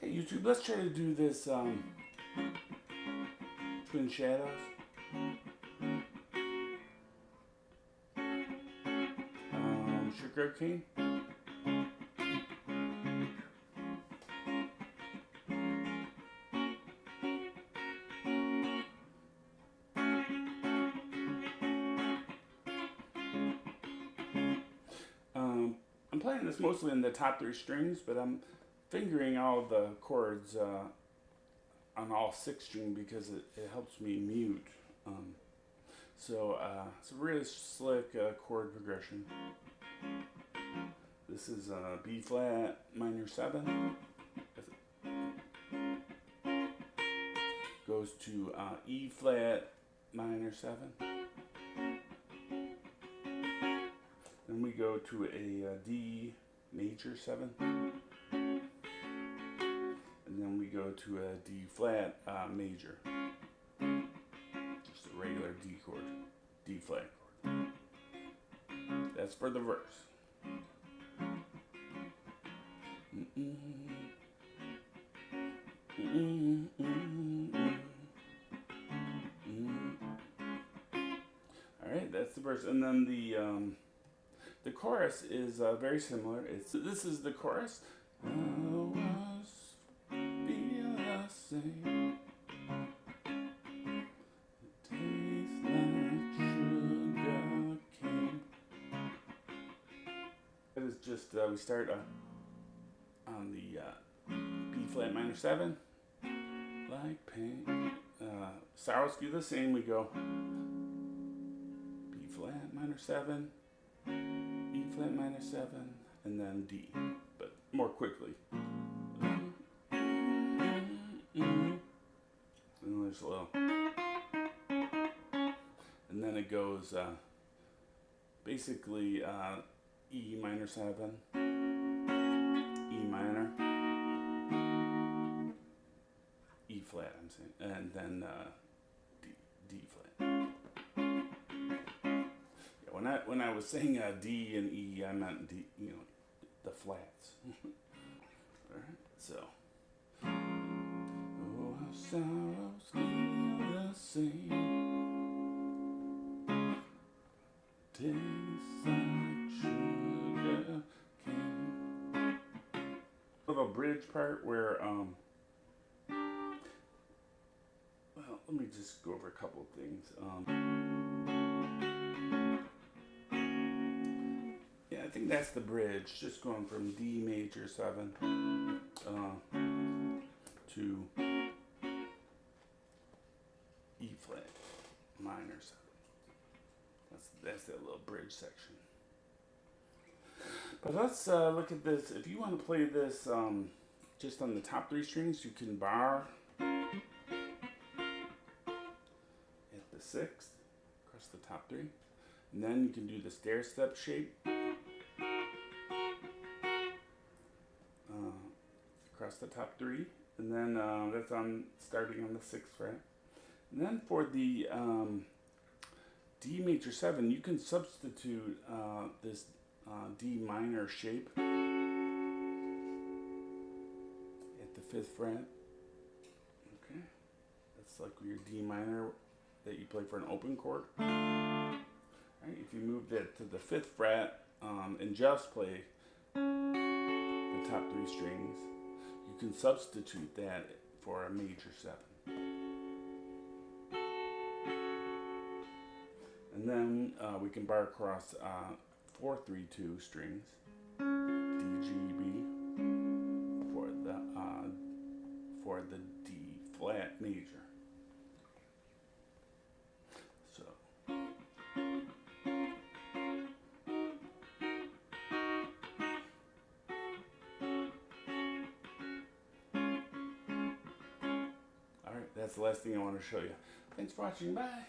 Hey YouTube, let's try to do this Twin Shadows. Sugarcane. I'm playing this mostly in the top 3 strings, but I'm fingering all the chords on all 6 string because it helps me mute. So it's a really slick chord progression. This is B flat minor 7. Goes to E flat minor 7. Then we go to a D major 7. And then we go to a D flat major. Just a regular D chord, D flat chord. That's for the verse. Alright, that's the verse. And then the chorus is very similar. This is the chorus. I was feel the same. It tastes like sugarcane. It is just we start on the B flat minor 7, like pain. Sorrows do the same. We go B flat minor 7, E flat minor 7, and then D, but more quickly. And there's a little, and then it goes basically E minor 7, E minor, E flat, I'm saying, and then D flat. Yeah, when I was saying D and E, I meant D, the flats. All right, so. Oh, our sorrows feel the same. Tastes like sugarcane. Little bridge part where well, let me just go over a couple of things. Yeah, I think that's the bridge, just going from D major 7 to E flat minor 7. That's that little bridge section. But let's look at this. If you want to play this just on the top 3 strings, you can bar at the 6th across the top 3, and then you can do the stair step shape across the top 3, and then that's starting on the 6th fret. And then for the D major 7, you can substitute this D minor shape at the 5th fret. Okay, that's like your D minor that you play for an open chord. Right, if you move that to the 5th fret and just play the top 3 strings, you can substitute that for a major 7. And then we can bar across 4-3-2 strings, D, G, B, for the D flat major. So. Alright, that's the last thing I want to show you. Thanks for watching. Bye.